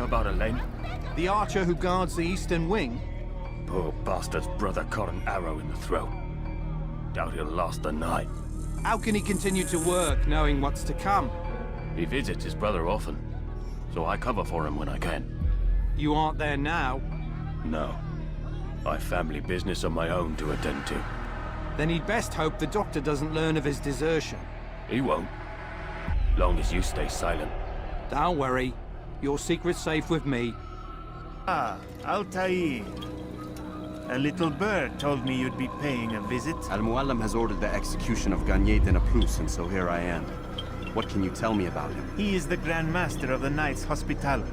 about Elaine? The archer who guards the eastern wing? Poor bastard's brother caught an arrow in the throat. Doubt he'll last the night. How can he continue to work, knowing what's to come? He visits his brother often, so I cover for him when I can. You aren't there now? No. I've family business of my own to attend to. Then he'd best hope the doctor doesn't learn of his desertion. He won't. Long as you stay silent. Don't worry. Your secret's safe with me. Ah, Altair. A little bird told me you'd be paying a visit. Al-Muallim has ordered the execution of Garnier de Naplouse, and so here I am. What can you tell me about him? He is the Grand Master of the Knights Hospitaller,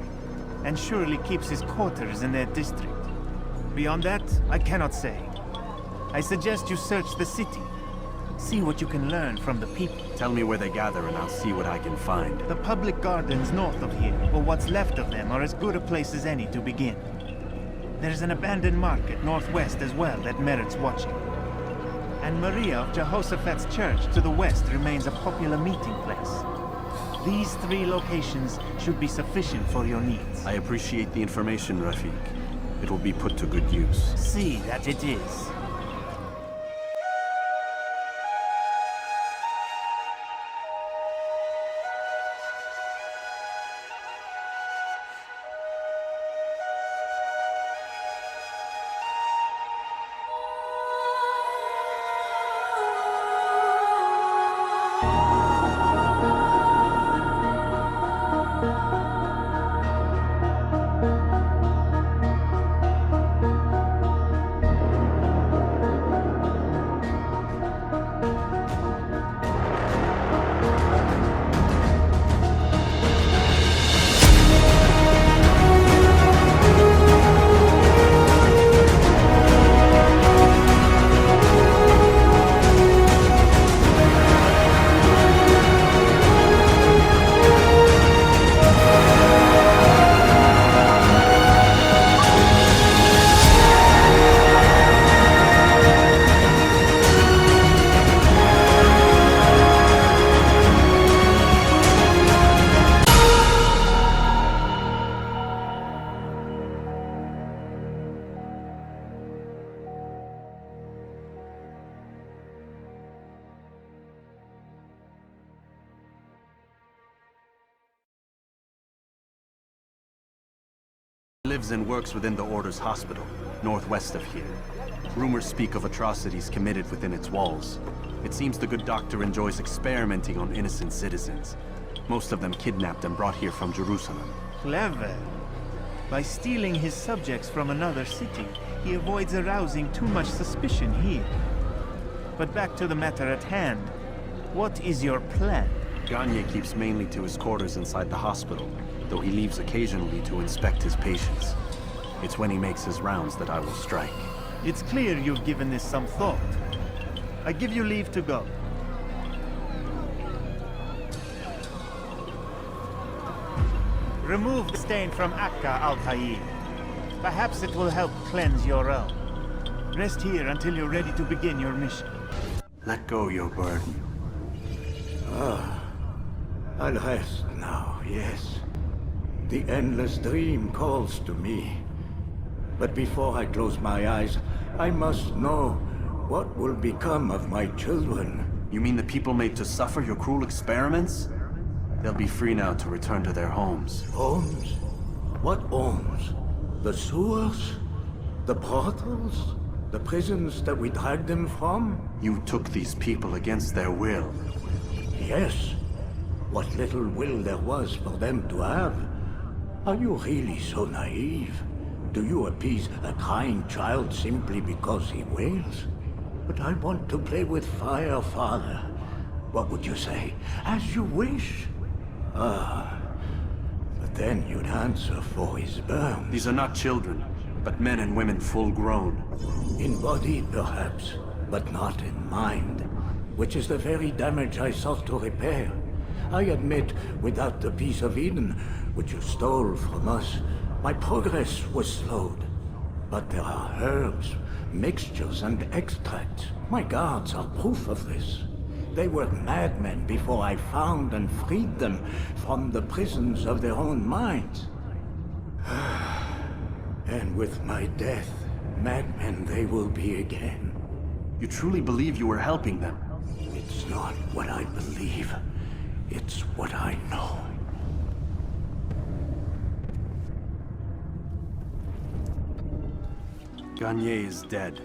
and surely keeps his quarters in their district. Beyond that, I cannot say. I suggest you search the city. See what you can learn from the people. Tell me where they gather and I'll see what I can find. The public gardens north of here, or what's left of them, are as good a place as any to begin. There's an abandoned market northwest as well that merits watching. And Maria of Jehoshaphat's church to the west remains a popular meeting place. These 3 locations should be sufficient for your needs. I appreciate the information, Rafiq. It will be put to good use. See that it is. He lives and works within the Order's hospital, northwest of here. Rumors speak of atrocities committed within its walls. It seems the good doctor enjoys experimenting on innocent citizens. Most of them kidnapped and brought here from Jerusalem. Clever. By stealing his subjects from another city, he avoids arousing too much suspicion here. But back to the matter at hand. What is your plan? Garnier keeps mainly to his quarters inside the hospital, though he leaves occasionally to inspect his patients. It's when he makes his rounds that I will strike. It's clear you've given this some thought. I give you leave to go. Remove the stain from Akka, Altair. Perhaps it will help cleanse your realm. Rest here until you're ready to begin your mission. Let go your burden. I'll rest now, yes. The endless dream calls to me. But before I close my eyes, I must know what will become of my children. You mean the people made to suffer your cruel experiments? They'll be free now to return to their homes. Homes? What homes? The sewers? The brothels? The prisons that we dragged them from? You took these people against their will. Yes. What little will there was for them to have. Are you really so naive? Do you appease a crying child simply because he wails? But I want to play with fire, Father. What would you say? As you wish. But then you'd answer for his burn. These are not children, but men and women full grown. In body, perhaps, but not in mind. Which is the very damage I sought to repair. I admit, without the piece of Eden, which you stole from us, my progress was slowed. But there are herbs, mixtures, and extracts. My guards are proof of this. They were madmen before I found and freed them from the prisons of their own minds. with my death, madmen they will be again. You truly believe you were helping them? It's not what I believe. It's what I know. Gagne is dead.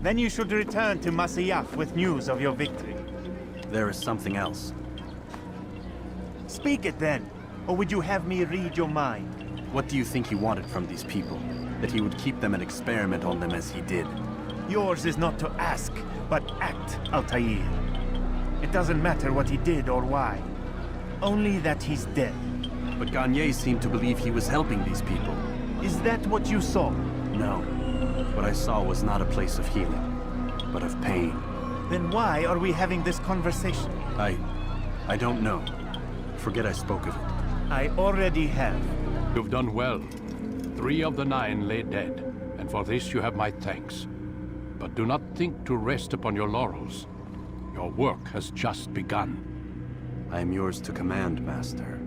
Then you should return to Masyaf with news of your victory. There is something else. Speak it then, or would you have me read your mind? What do you think he wanted from these people? That he would keep them and experiment on them as he did? Yours is not to ask, but act, Altair. It doesn't matter what he did or why. Only that he's dead. But Gagne seemed to believe he was helping these people. Is that what you saw? No. What I saw was not a place of healing, but of pain. Then why are we having this conversation? I don't know. Forget I spoke of it. I already have. You've done well. 3 of the 9 lay dead, and for this you have my thanks. But do not think to rest upon your laurels. Your work has just begun. I am yours to command, Master.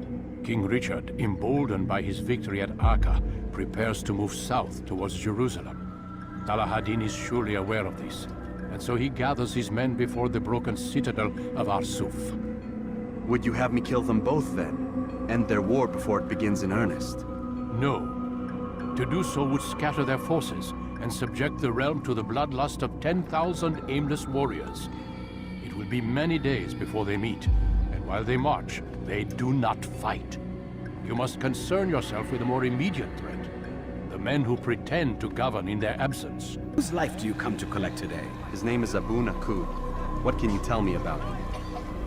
King Richard, emboldened by his victory at Acre, prepares to move south towards Jerusalem. Saladin is surely aware of this, and so he gathers his men before the broken citadel of Arsuf. Would you have me kill them both then? End their war before it begins in earnest? No. To do so would scatter their forces and subject the realm to the bloodlust of 10,000 aimless warriors. It will be many days before they meet, and while they march, they do not fight. You must concern yourself with a more immediate threat. The men who pretend to govern in their absence. Whose life do you come to collect today? His name is Abu Naqud. What can you tell me about him?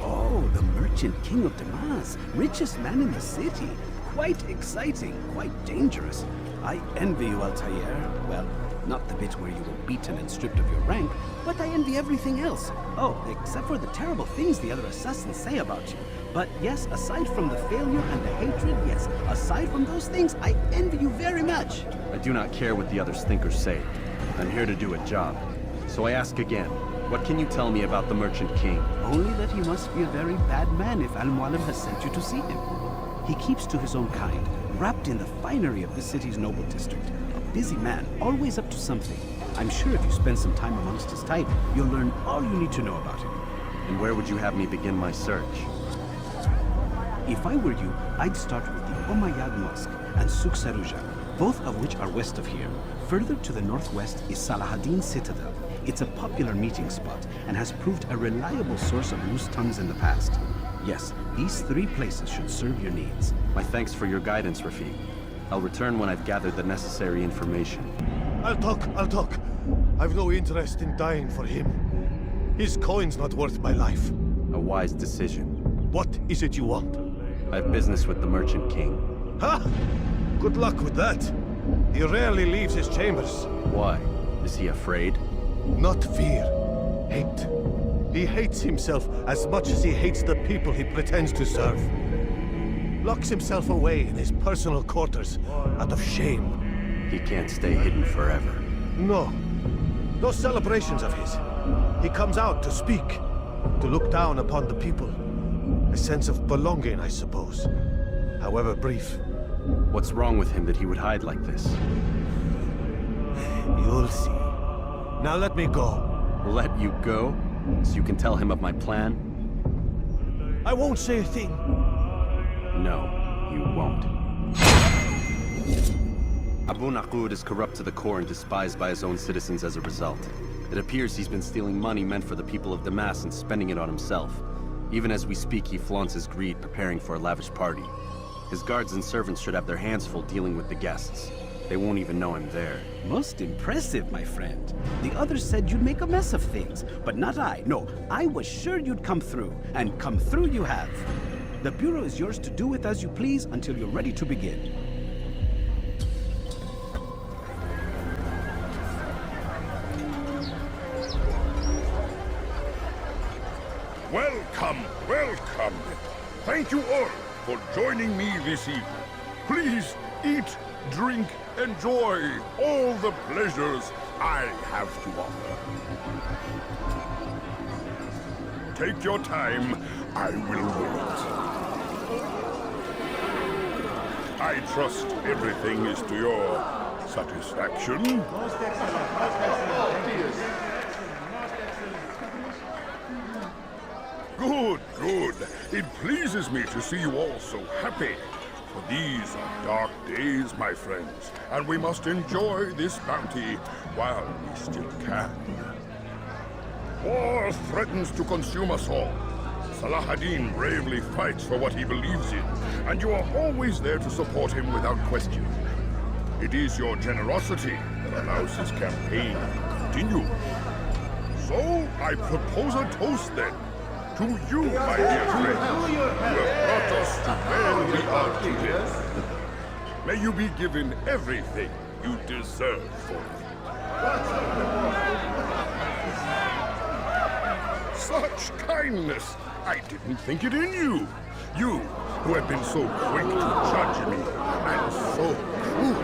Oh, the merchant king of Damascus, richest man in the city. Quite exciting, quite dangerous. I envy you, Altair. Well, not the bit where you were beaten and stripped of your rank, but I envy everything else. Oh, except for the terrible things the other assassins say about you. But yes, aside from the failure and the hatred, yes, aside from those things, I envy you very much. I do not care what the others think or say. I'm here to do a job. So I ask again, what can you tell me about the Merchant King? Only that he must be a very bad man if Al-Mualim has sent you to see him. He keeps to his own kind, wrapped in the finery of the city's noble district. A busy man, always up to something. I'm sure if you spend some time amongst his type, you'll learn all you need to know about him. And where would you have me begin my search? If I were you, I'd start with the Umayyad Mosque and Souk Saruja, both of which are west of here. Further to the northwest is Saladin Citadel. It's a popular meeting spot and has proved a reliable source of loose tongues in the past. Yes, these 3 places should serve your needs. My thanks for your guidance, Rafiq. I'll return when I've gathered the necessary information. I'll talk. I've no interest in dying for him. His coin's not worth my life. A wise decision. What is it you want? I have business with the Merchant King. Ha! Good luck with that. He rarely leaves his chambers. Why? Is he afraid? Not fear. Hate. He hates himself as much as he hates the people he pretends to serve. Locks himself away in his personal quarters out of shame. He can't stay hidden forever. No. Those celebrations of his. He comes out to speak, to look down upon the people. A sense of belonging, I suppose. However brief. What's wrong with him that he would hide like this? You'll see. Now let me go. Let you go? So you can tell him of my plan? I won't say a thing. No, you won't. Abu Naqud is corrupt to the core and despised by his own citizens as a result. It appears he's been stealing money meant for the people of Damascus and spending it on himself. Even as we speak, he flaunts his greed, preparing for a lavish party. His guards and servants should have their hands full dealing with the guests. They won't even know I'm there. Most impressive, my friend. The others said you'd make a mess of things, but not I. No, I was sure you'd come through, and come through you have. The Bureau is yours to do with as you please until you're ready to begin. Welcome, welcome. Thank you all for joining me this evening. Please eat, drink, enjoy all the pleasures I have to offer. Take your time, I will wait. I trust everything is to your satisfaction. Most excellent, most excellent. Good, good. It pleases me to see you all so happy. For these are dark days, my friends, and we must enjoy this bounty while we still can. War threatens to consume us all. Salah ad-Din bravely fights for what he believes in, and you are always there to support him without question. It is your generosity that allows his campaign to continue. So, I propose a toast then. To you, my dear friends, who have brought us to where we are today. May you be given everything you deserve for it. Such kindness! I didn't think it in you. You, who have been so quick to judge me, and so cruel.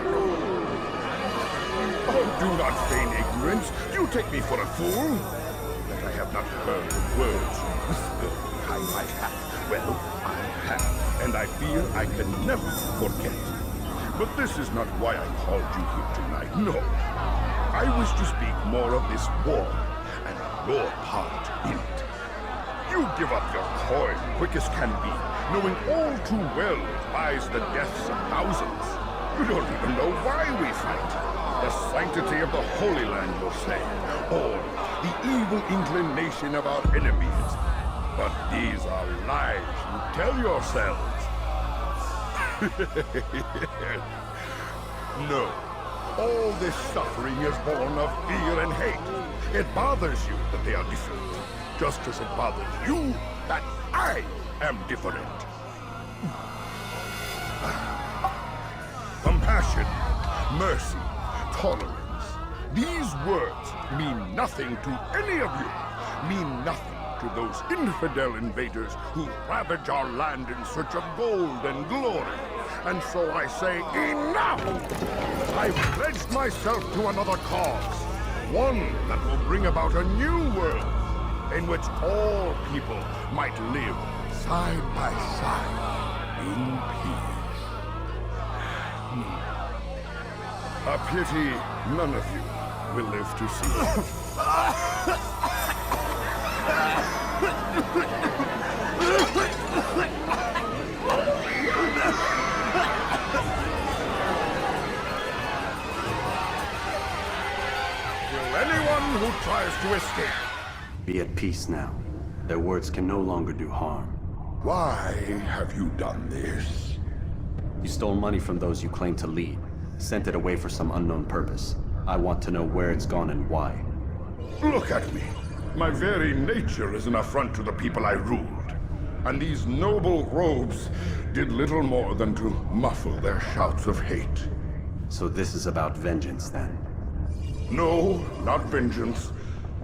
Oh, do not feign ignorance. You take me for a fool. That I have not heard the words you whisper behind my hat. Well, I have, and I fear I can never forget. But this is not why I called you here tonight. No. I wish to speak more of this war, and your part in it. You give up your coin quick as can be, knowing all too well it buys the deaths of thousands. You don't even know why we fight. The sanctity of the Holy Land, you'll say, or the evil inclination of our enemies. But these are lies you tell yourselves. No. All this suffering is born of fear and hate. It bothers you that they are different, just as it bothers you that I am different. Compassion, mercy, tolerance. These words mean nothing to any of you. Mean nothing to those infidel invaders who ravage our land in search of gold and glory. And so I say, enough! I've pledged myself to another cause. One that will bring about a new world in which all people might live side by side in peace. A pity none of you will live to see it. Will anyone who tries to escape Be at peace now. Their words can no longer do harm. Why have you done this? You stole money from those you claim to lead, sent it away for some unknown purpose. I want to know where it's gone and why. Look at me. My very nature is an affront to the people I ruled. And these noble robes did little more than to muffle their shouts of hate. So this is about vengeance, then? No, not vengeance,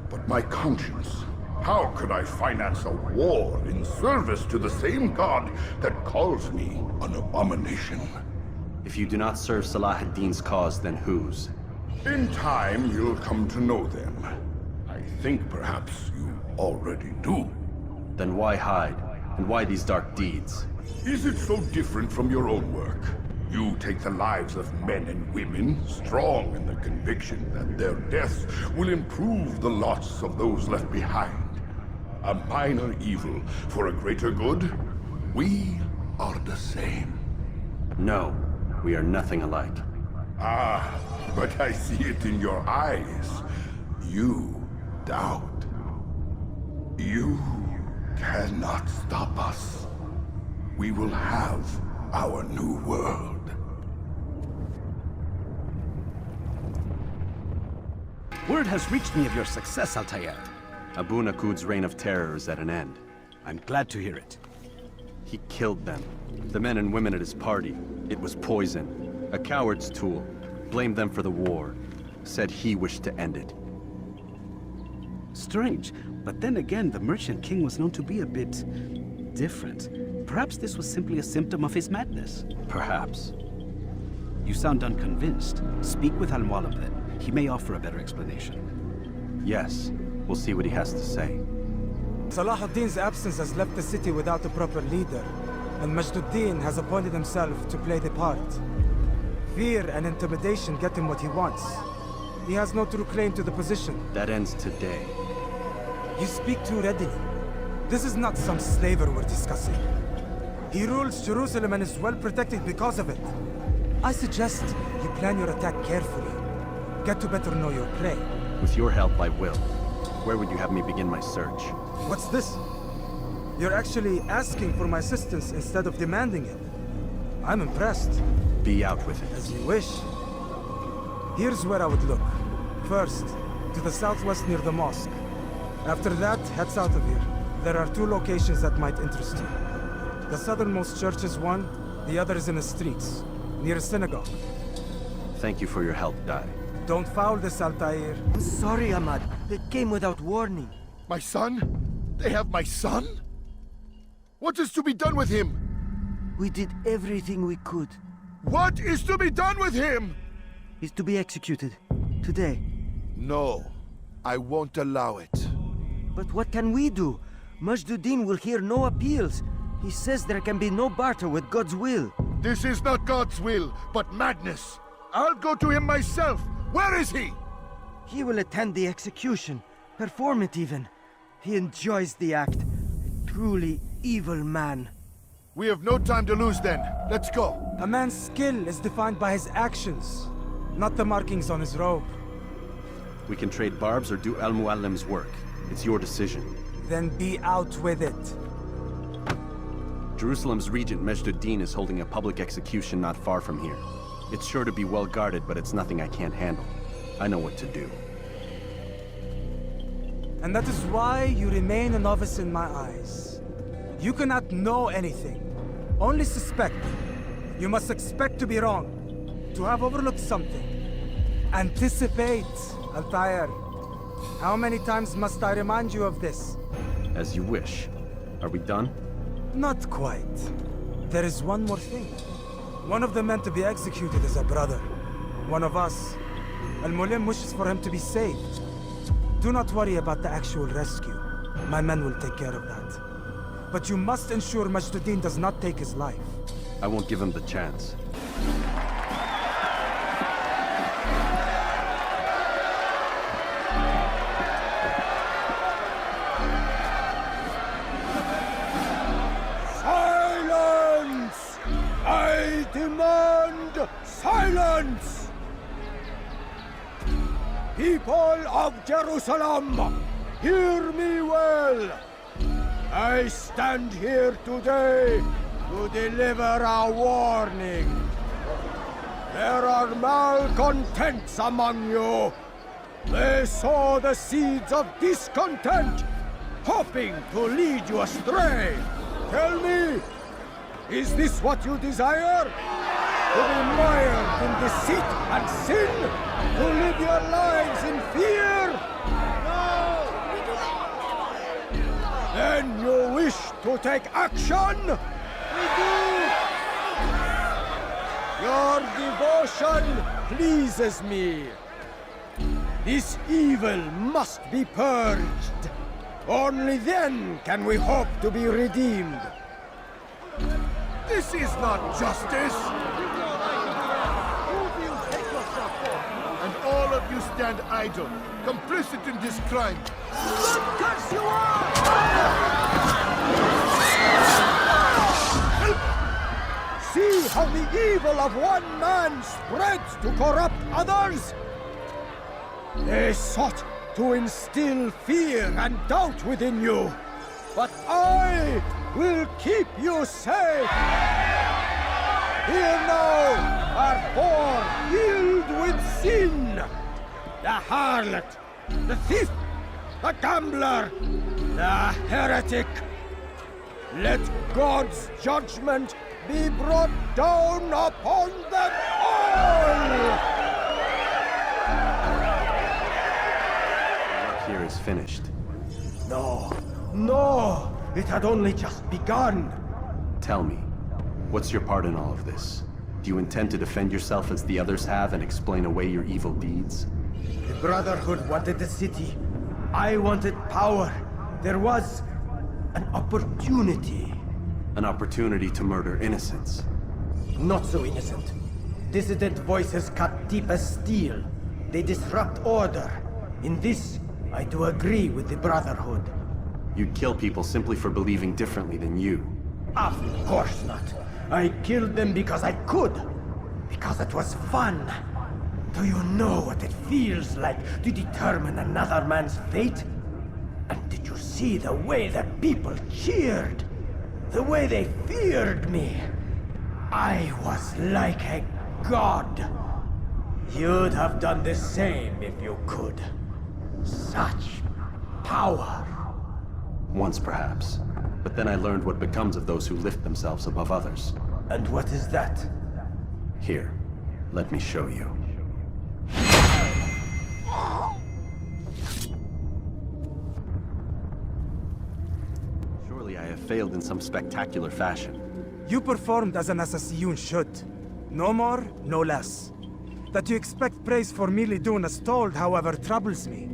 but my conscience. How could I finance a war in service to the same god that calls me an abomination? If you do not serve Salah ad-Din's cause, then whose? In time, you'll come to know them. I think perhaps you already do. Then why hide? And why these dark deeds? Is it so different from your own work? You take the lives of men and women, strong in the conviction that their deaths will improve the lots of those left behind. A minor evil for a greater good? We are the same. No, we are nothing alike. Ah, but I see it in your eyes. You doubt. You cannot stop us. We will have our new world. Word has reached me of your success, Altair. Abu Naqud's reign of terror is at an end. I'm glad to hear it. He killed them. The men and women at his party. It was poison. A coward's tool. Blamed them for the war. Said he wished to end it. Strange, but then again, the Merchant King was known to be a bit different. Perhaps this was simply a symptom of his madness. Perhaps. You sound unconvinced. Speak with Al-Mualim then. He may offer a better explanation. Yes. We'll see what he has to say. Salah ad-Din's absence has left the city without a proper leader. and Majduddin has appointed himself to play the part. Fear and intimidation get him what he wants. He has no true claim to the position. That ends today. You speak too readily. This is not some slaver we're discussing. He rules Jerusalem and is well protected because of it. I suggest you plan your attack carefully. Get to better know your prey. With your help, I will. Where would you have me begin my search? What's this? You're actually asking for my assistance instead of demanding it. I'm impressed. Be out with it. As you wish. Here's where I would look. First, to the southwest near the mosque. After that, head south of here. There are 2 locations that might interest you. The southernmost church is one, the other is in the streets, near a synagogue. Thank you for your help, Dai. Don't foul this, Altair. I'm sorry, Ahmad. They came without warning. My son? They have my son? What is to be done with him? We did everything we could. What is to be done with him? He's to be executed. Today. No, I won't allow it. But what can we do? Majduddin will hear no appeals. He says there can be no barter with God's will. This is not God's will, but madness. I'll go to him myself. Where is he? He will attend the execution. Perform it even. He enjoys the act. A truly evil man. We have no time to lose then. Let's go. A man's skill is defined by his actions, not the markings on his robe. We can trade barbs or do Al-Muallim's work. It's your decision. Then be out with it. Jerusalem's regent Majduddin is holding a public execution not far from here. It's sure to be well guarded, but it's nothing I can't handle. I know what to do. And that is why you remain a novice in my eyes. You cannot know anything, only suspect. You must expect to be wrong, to have overlooked something. Anticipate, Altair. How many times must I remind you of this? As you wish. Are we done? Not quite. There is one more thing. One of the men to be executed is a brother. One of us. Al-Mulim wishes for him to be saved. Do not worry about the actual rescue. My men will take care of that. But you must ensure Majduddin does not take his life. I won't give him the chance. Silence! I demand silence! People of Jerusalem, hear me well! I stand here today to deliver a warning. There are malcontents among you. They sow the seeds of discontent, hoping to lead you astray. Tell me, is this what you desire? To be mired in deceit and sin? To live your lives in fear? No! Then you wish to take action? We do! Your devotion pleases me. This evil must be purged. Only then can we hope to be redeemed. This is not justice! And all of you stand idle, complicit in this crime. Curse you all! See how the evil of one man spreads to corrupt others? They sought to instill fear and doubt within you. But I will keep you safe. Here now are 4 filled with sin. The harlot, the thief, the gambler, the heretic. Let God's judgment be brought down upon them all! Here is finished. No, no! It had only just begun. Tell me, what's your part in all of this? Do you intend to defend yourself as the others have and explain away your evil deeds? The Brotherhood wanted the city. I wanted power. There was an opportunity. An opportunity to murder innocents. Not so innocent. Dissident voices cut deep as steel. They disrupt order. In this, I do agree with the Brotherhood. You'd kill people simply for believing differently than you. Of course not. I killed them because I could. Because it was fun. Do you know what it feels like to determine another man's fate? And did you see the way that people cheered? The way they feared me? I was like a god. You'd have done the same if you could. Such power. Once perhaps. But then I learned what becomes of those who lift themselves above others. And what is that? Here, let me show you. Surely I have failed in some spectacular fashion. You performed as an assassin should. No more, no less. That you expect praise for merely doing as told, however, troubles me.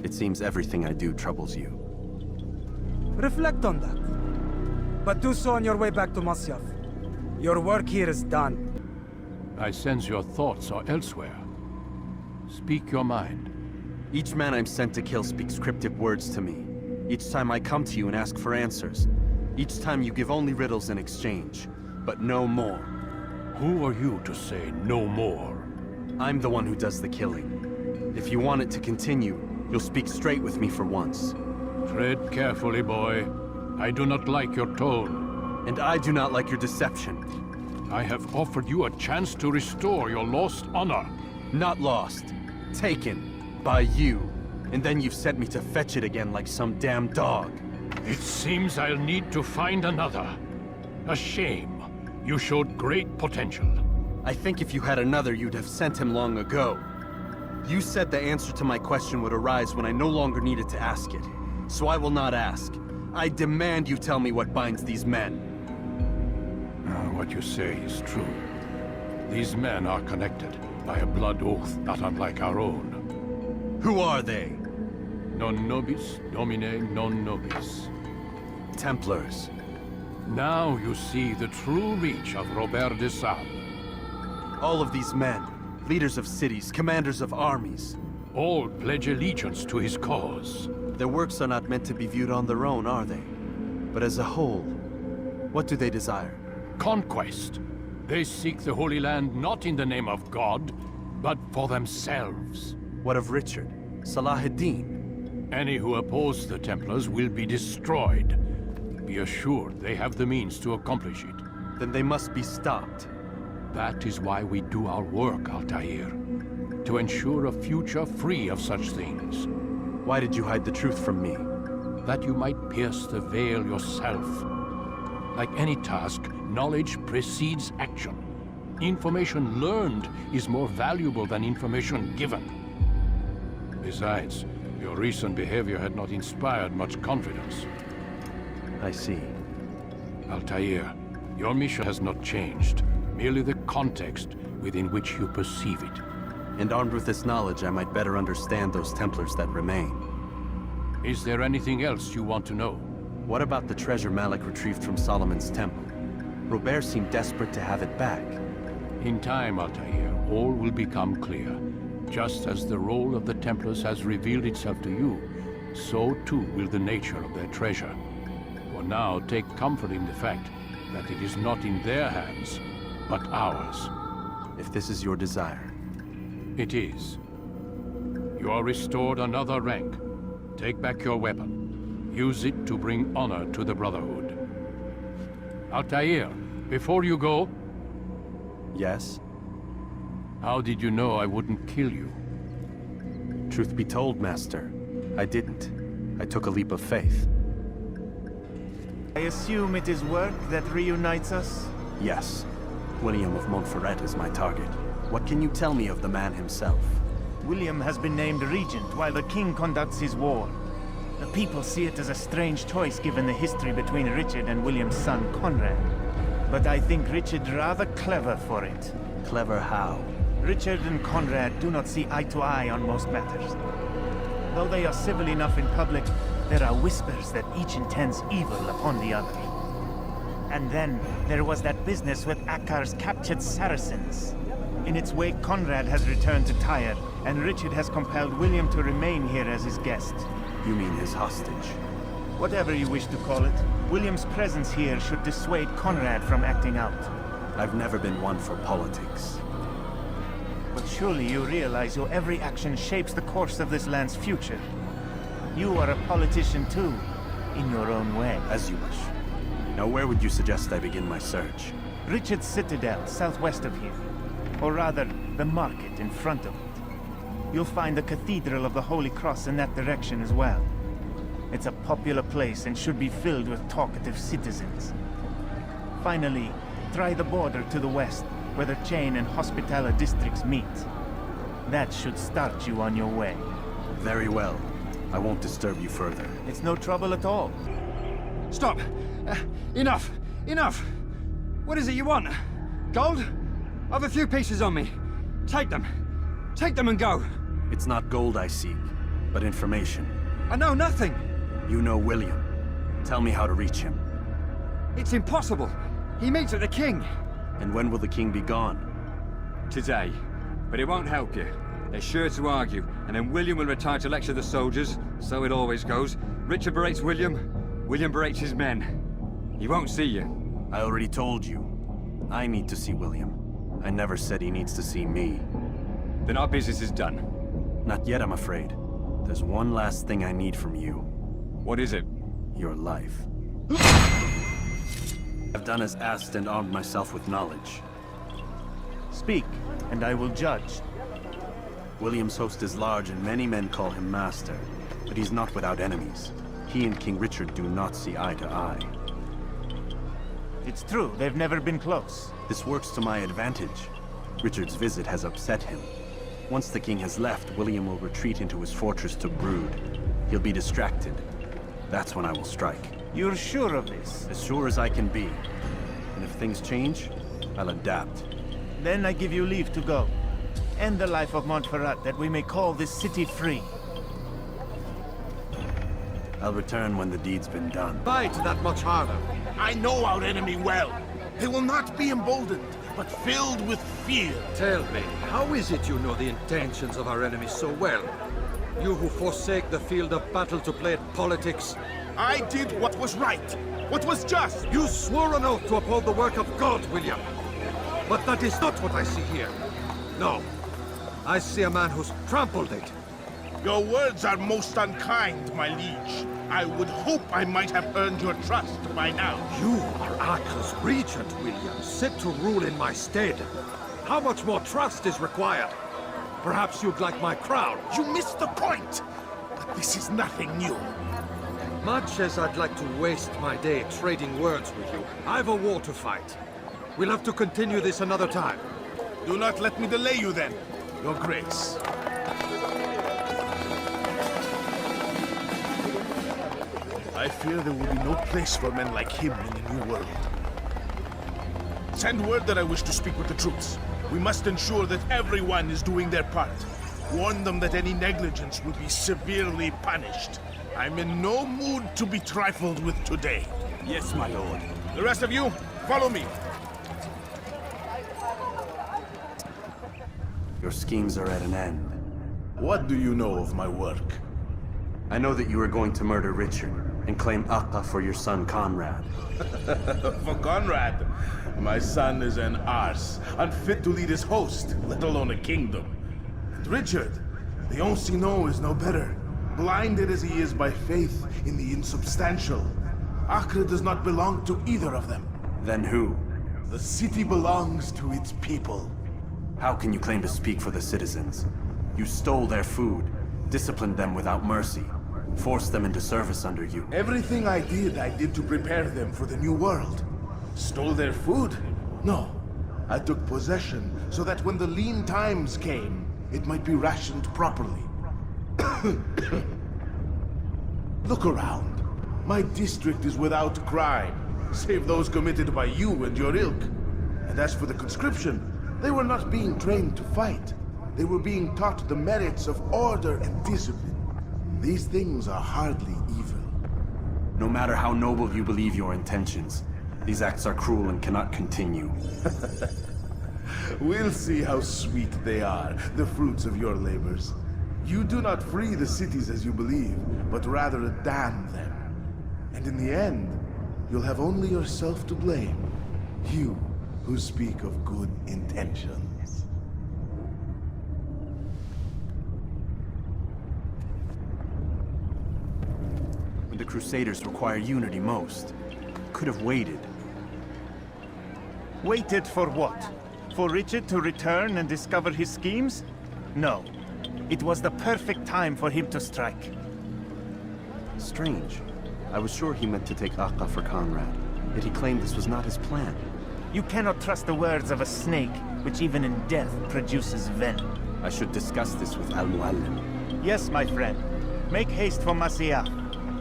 It seems everything I do troubles you. Reflect on that. But do so on your way back to Masyaf. Your work here is done. I sense your thoughts are elsewhere. Speak your mind. Each man I'm sent to kill speaks cryptic words to me. Each time I come to you and ask for answers. Each time you give only riddles in exchange, but no more. Who are you to say no more? I'm the one who does the killing. If you want it to continue, you'll speak straight with me for once. Tread carefully, boy. I do not like your tone. And I do not like your deception. I have offered you a chance to restore your lost honor. Not lost. Taken. By you. And then you've sent me to fetch it again like some damn dog. It seems I'll need to find another. A shame. You showed great potential. I think if you had another, you'd have sent him long ago. You said the answer to my question would arise when I no longer needed to ask it. So I will not ask. I demand you tell me what binds these men. What you say is true. These men are connected by a blood oath not unlike our own. Who are they? Non nobis, domine non nobis. Templars. Now you see the true reach of Robert de Sable. All of these men, leaders of cities, commanders of armies. All pledge allegiance to his cause. Their works are not meant to be viewed on their own, are they? But as a whole, what do they desire? Conquest. They seek the Holy Land not in the name of God, but for themselves. What of Richard? Salahuddin? Any who oppose the Templars will be destroyed. Be assured they have the means to accomplish it. Then they must be stopped. That is why we do our work, Altair. To ensure a future free of such things. Why did you hide the truth from me? That you might pierce the veil yourself. Like any task, knowledge precedes action. Information learned is more valuable than information given. Besides, your recent behavior had not inspired much confidence. I see. Altair, your mission has not changed. Merely the context within which you perceive it. And armed with this knowledge, I might better understand those Templars that remain. Is there anything else you want to know? What about the treasure Malik retrieved from Solomon's temple? Robert seemed desperate to have it back. In time, Altair, all will become clear. Just as the role of the Templars has revealed itself to you, so too will the nature of their treasure. For now, take comfort in the fact that it is not in their hands, but ours. If this is your desire. It is. You are restored another rank. Take back your weapon. Use it to bring honor to the Brotherhood. Altair, before you go... Yes? How did you know I wouldn't kill you? Truth be told, Master, I didn't. I took a leap of faith. I assume it is work that reunites us? Yes. William of Montferrat is my target. What can you tell me of the man himself? William has been named regent while the king conducts his war. The people see it as a strange choice given the history between Richard and William's son Conrad. But I think Richard rather clever for it. Clever how? Richard and Conrad do not see eye to eye on most matters. Though they are civil enough in public, there are whispers that each intends evil upon the other. And then there was that business with Akkar's captured Saracens. In its wake, Conrad has returned to Tyre, and Richard has compelled William to remain here as his guest. You mean his hostage? Whatever you wish to call it, William's presence here should dissuade Conrad from acting out. I've never been one for politics. But surely you realize your every action shapes the course of this land's future. You are a politician too, in your own way. As you wish. Now where would you suggest I begin my search? Richard's Citadel, southwest of here. Or rather, the market in front of it. You'll find the Cathedral of the Holy Cross in that direction as well. It's a popular place and should be filled with talkative citizens. Finally, try the border to the west, where the Chain and Hospitaller districts meet. That should start you on your way. Very well. I won't disturb you further. It's no trouble at all. Stop! Enough! Enough! What is it you want? Gold? I've a few pieces on me. Take them. Take them and go. It's not gold I seek, but information. I know nothing. You know William. Tell me how to reach him. It's impossible. He meets at the king. And when will the king be gone? Today. But it won't help you. They're sure to argue, and then William will retire to lecture the soldiers. So it always goes. Richard berates William. William berates his men. He won't see you. I already told you. I need to see William. I never said he needs to see me. Then our business is done. Not yet, I'm afraid. There's one last thing I need from you. What is it? Your life. I've done as asked and armed myself with knowledge. Speak, and I will judge. William's host is large and many men call him master, but he's not without enemies. He and King Richard do not see eye to eye. It's true, they've never been close. This works to my advantage. Richard's visit has upset him. Once the king has left, William will retreat into his fortress to brood. He'll be distracted. That's when I will strike. You're sure of this? As sure as I can be. And if things change, I'll adapt. Then I give you leave to go. End the life of Montferrat, that we may call this city free. I'll return when the deed's been done. Fight that much harder. I know our enemy well. They will not be emboldened, but filled with fear. Tell me, how is it you know the intentions of our enemy so well? You who forsake the field of battle to play at politics. I did what was right, what was just. You swore an oath to uphold the work of God, William. But that is not what I see here. No. I see a man who's trampled it. Your words are most unkind, my liege. I would hope I might have earned your trust by now. You are Akkar's regent, William, set to rule in my stead. How much more trust is required? Perhaps you'd like my crown. You missed the point. But this is nothing new. Much as I'd like to waste my day trading words with you, I've a war to fight. We'll have to continue this another time. Do not let me delay you then, Your Grace. I fear there will be no place for men like him in the New World. Send word that I wish to speak with the troops. We must ensure that everyone is doing their part. Warn them that any negligence will be severely punished. I'm in no mood to be trifled with today. Yes, my lord. The rest of you, follow me. Your schemes are at an end. What do you know of my work? I know that you are going to murder Richard and claim Akka for your son Conrad. For Conrad? My son is an arse, unfit to lead his host, let alone a kingdom. And Richard, the Ancien is no better. Blinded as he is by faith in the insubstantial. Acre does not belong to either of them. Then who? The city belongs to its people. How can you claim to speak for the citizens? You stole their food, disciplined them without mercy, forced them into service under you. Everything I did to prepare them for the new world. Stole their food? No. I took possession so that when the lean times came, it might be rationed properly. Look around. My district is without crime, save those committed by you and your ilk. And as for the conscription, they were not being trained to fight. They were being taught the merits of order and discipline. These things are hardly evil. No matter how noble you believe your intentions, these acts are cruel and cannot continue. We'll see how sweet they are, the fruits of your labors. You do not free the cities as you believe, but rather damn them. And in the end, you'll have only yourself to blame. You who speak of good intentions. When the Crusaders require unity most, could have waited. Waited for what? For Richard to return and discover his schemes? No. It was the perfect time for him to strike. Strange. I was sure he meant to take Akka for Conrad, yet he claimed this was not his plan. You cannot trust the words of a snake, which even in death produces venom. I should discuss this with Al-Muallim. Yes, my friend. Make haste for Masyaf.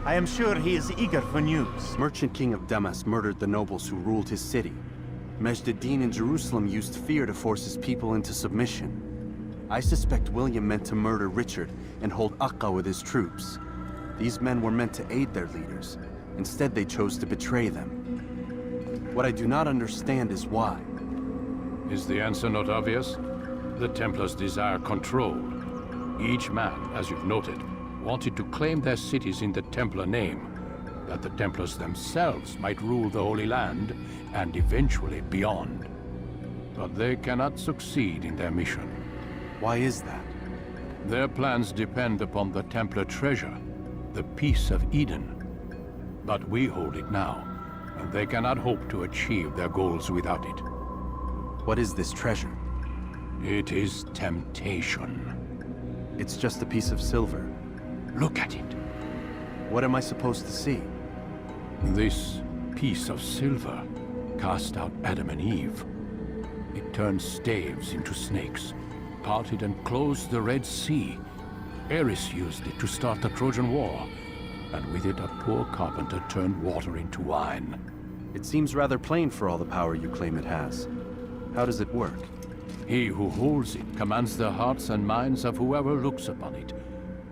I am sure he is eager for news. Merchant King of Damascus murdered the nobles who ruled his city. Majd ad-Din in Jerusalem used fear to force his people into submission. I suspect William meant to murder Richard and hold Akka with his troops. These men were meant to aid their leaders. Instead, they chose to betray them. What I do not understand is why. Is the answer not obvious? The Templars desire control. Each man, as you've noted, wanted to claim their cities in the Templar name, that the Templars themselves might rule the Holy Land and eventually beyond. But they cannot succeed in their mission. Why is that? Their plans depend upon the Templar treasure, the Peace of Eden. But we hold it now, and they cannot hope to achieve their goals without it. What is this treasure? It is temptation. It's just a piece of silver. Look at it. What am I supposed to see? This piece of silver cast out Adam and Eve. It turned staves into snakes, parted and closed the Red Sea. Eris used it to start the Trojan War, and with it a poor carpenter turned water into wine. It seems rather plain for all the power you claim it has. How does it work? He who holds it commands the hearts and minds of whoever looks upon it,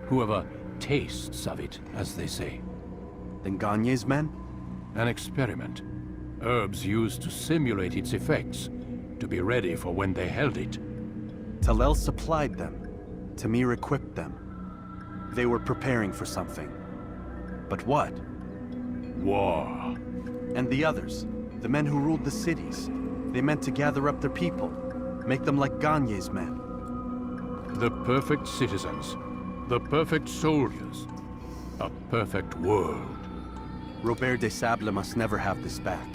whoever tastes of it, as they say. Then Gagne's men? An experiment. Herbs used to simulate its effects, to be ready for when they held it. Talel supplied them. Tamir equipped them. They were preparing for something. But what? War. And the others, the men who ruled the cities, they meant to gather up their people, make them like Gagne's men. The perfect citizens, the perfect soldiers, a perfect world. Robert de Sable must never have this back.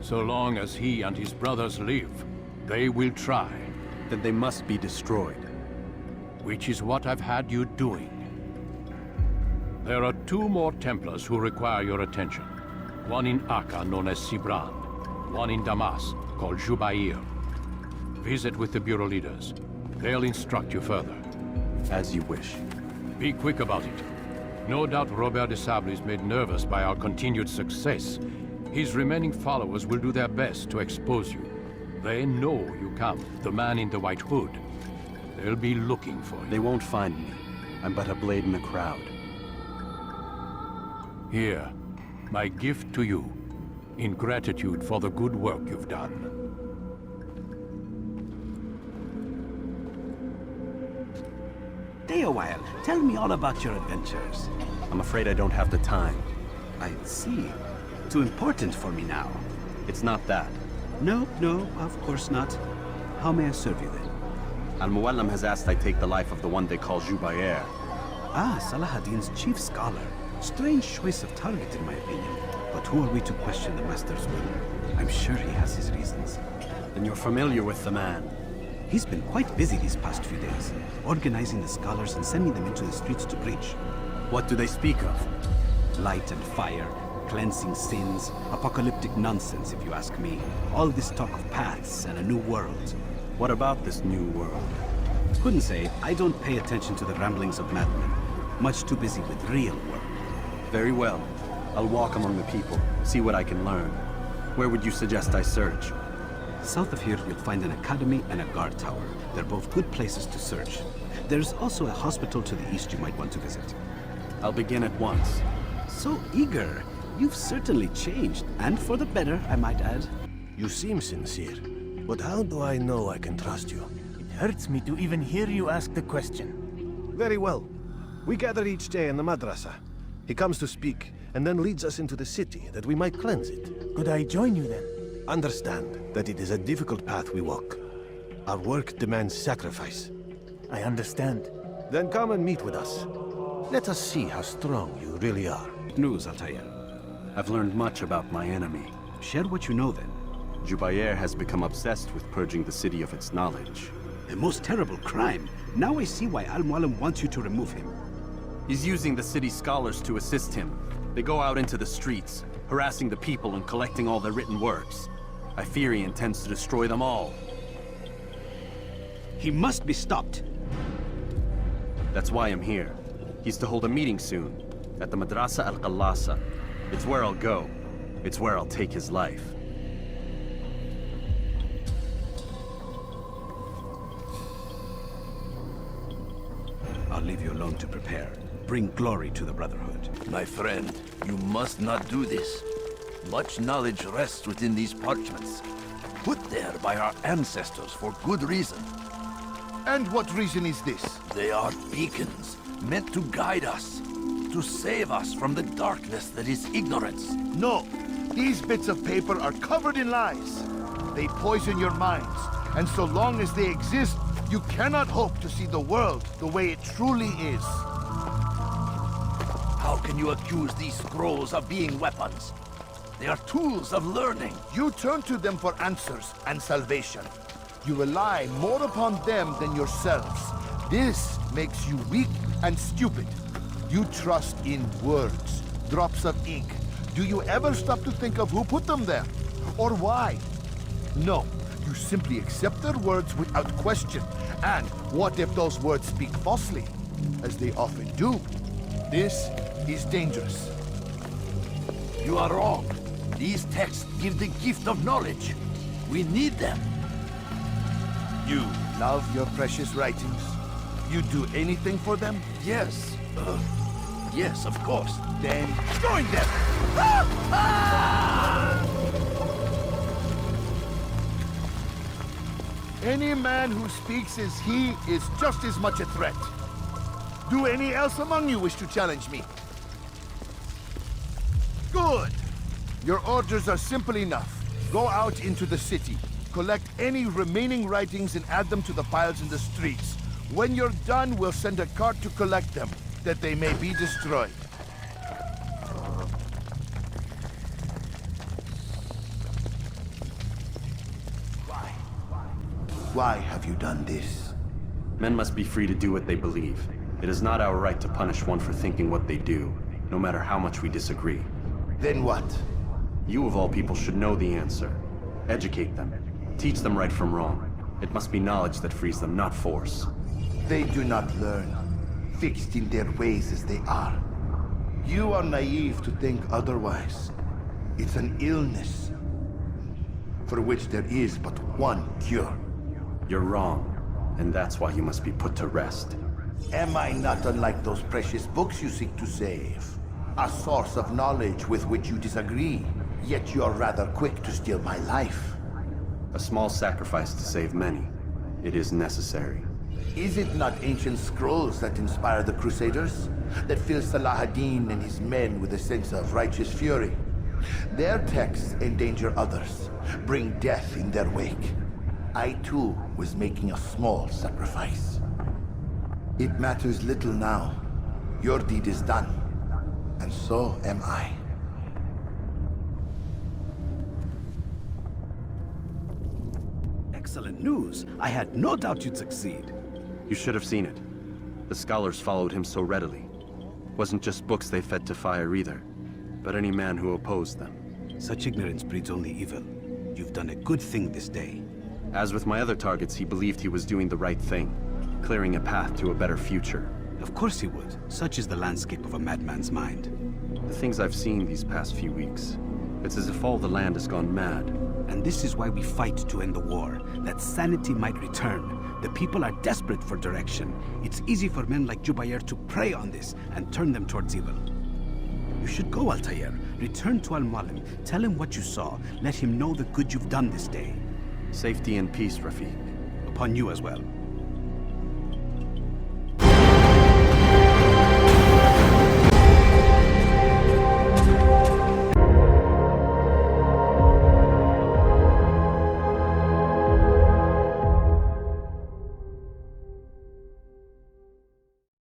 So long as he and his brothers live, they will try. Then they must be destroyed. Which is what I've had you doing. There are 2 more Templars who require your attention. One in Akka, known as Sibran. One in Damascus, called Jubair. Visit with the Bureau leaders. They'll instruct you further. As you wish. Be quick about it. No doubt Robert de Sable is made nervous by our continued success. His remaining followers will do their best to expose you. They know you come, the man in the white hood. They'll be looking for you. They won't find me. I'm but a blade in a crowd. Here, my gift to you, in gratitude for the good work you've done. Stay a while. Tell me all about your adventures. I'm afraid I don't have the time. I see. Too important for me now. It's not that. No, of course not. How may I serve you then? Al-Muallim has asked I take the life of the one they call Jubair. Ah, Salah ad-Din's chief scholar. Strange choice of target, in my opinion. But who are we to question the Master's will? I'm sure he has his reasons. Then you're familiar with the man. He's been quite busy these past few days, organizing the scholars and sending them into the streets to preach. What do they speak of? Light and fire, cleansing sins, apocalyptic nonsense, if you ask me. All this talk of paths and a new world. What about this new world? Couldn't say. I don't pay attention to the ramblings of madmen. Much too busy with real work. Very well. I'll walk among the people, see what I can learn. Where would you suggest I search? South of here, you'll find an academy and a guard tower. They're both good places to search. There's also a hospital to the east you might want to visit. I'll begin at once. So eager. You've certainly changed, and for the better, I might add. You seem sincere, but how do I know I can trust you? It hurts me to even hear you ask the question. Very well. We gather each day in the madrasa. He comes to speak, and then leads us into the city, that we might cleanse it. Could I join you then? Understand that it is a difficult path we walk. Our work demands sacrifice. I understand. Then come and meet with us. Let us see how strong you really are. News, Altair. I've learned much about my enemy. Share what you know then. Jubair has become obsessed with purging the city of its knowledge. A most terrible crime. Now I see why Al-Mualim wants you to remove him. He's using the city scholars to assist him. They go out into the streets, harassing the people and collecting all their written works. I fear he intends to destroy them all. He must be stopped. That's why I'm here. He's to hold a meeting soon, at the Madrasa al-Qallasa. It's where I'll go. It's where I'll take his life. I'll leave you alone to prepare. Bring glory to the Brotherhood. My friend, you must not do this. Much knowledge rests within these parchments, put there by our ancestors for good reason. And what reason is this? They are beacons, meant to guide us, to save us from the darkness that is ignorance. No, these bits of paper are covered in lies. They poison your minds, and so long as they exist, you cannot hope to see the world the way it truly is. How can you accuse these scrolls of being weapons? They are tools of learning. You turn to them for answers and salvation. You rely more upon them than yourselves. This makes you weak and stupid. You trust in words, drops of ink. Do you ever stop to think of who put them there? Or why? No, you simply accept their words without question. And what if those words speak falsely? As they often do. This is dangerous. You are wrong. These texts give the gift of knowledge. We need them. You love your precious writings? You do anything for them? Yes. Yes, of course. Then join them! Any man who speaks as he is just as much a threat. Do any else among you wish to challenge me? Good! Your orders are simple enough. Go out into the city. Collect any remaining writings and add them to the piles in the streets. When you're done, we'll send a cart to collect them, that they may be destroyed. Why have you done this? Men must be free to do what they believe. It is not our right to punish one for thinking what they do, no matter how much we disagree. Then what? You of all people should know the answer. Educate them. Teach them right from wrong. It must be knowledge that frees them, not force. They do not learn, fixed in their ways as they are. You are naive to think otherwise. It's an illness, for which there is but one cure. You're wrong, and that's why you must be put to rest. Am I not unlike those precious books you seek to save? A source of knowledge with which you disagree, yet you are rather quick to steal my life. A small sacrifice to save many. It is necessary. Is it not ancient scrolls that inspire the Crusaders? That fill Salah ad-Din and his men with a sense of righteous fury? Their texts endanger others, bring death in their wake. I too was making a small sacrifice. It matters little now. Your deed is done, and so am I. Excellent news. I had no doubt you'd succeed. You should have seen it. The scholars followed him so readily. Wasn't just books they fed to fire either, but any man who opposed them. Such ignorance breeds only evil. You've done a good thing this day. As with my other targets, he believed he was doing the right thing, clearing a path to a better future. Of course he would. Such is the landscape of a madman's mind. The things I've seen these past few weeks, it's as if all the land has gone mad. And this is why we fight to end the war, that sanity might return. The people are desperate for direction. It's easy for men like Jubair to prey on this and turn them towards evil. You should go, Altair. Return to Al-Mualim. Tell him what you saw. Let him know the good you've done this day. Safety and peace, Rafiq. Upon you as well.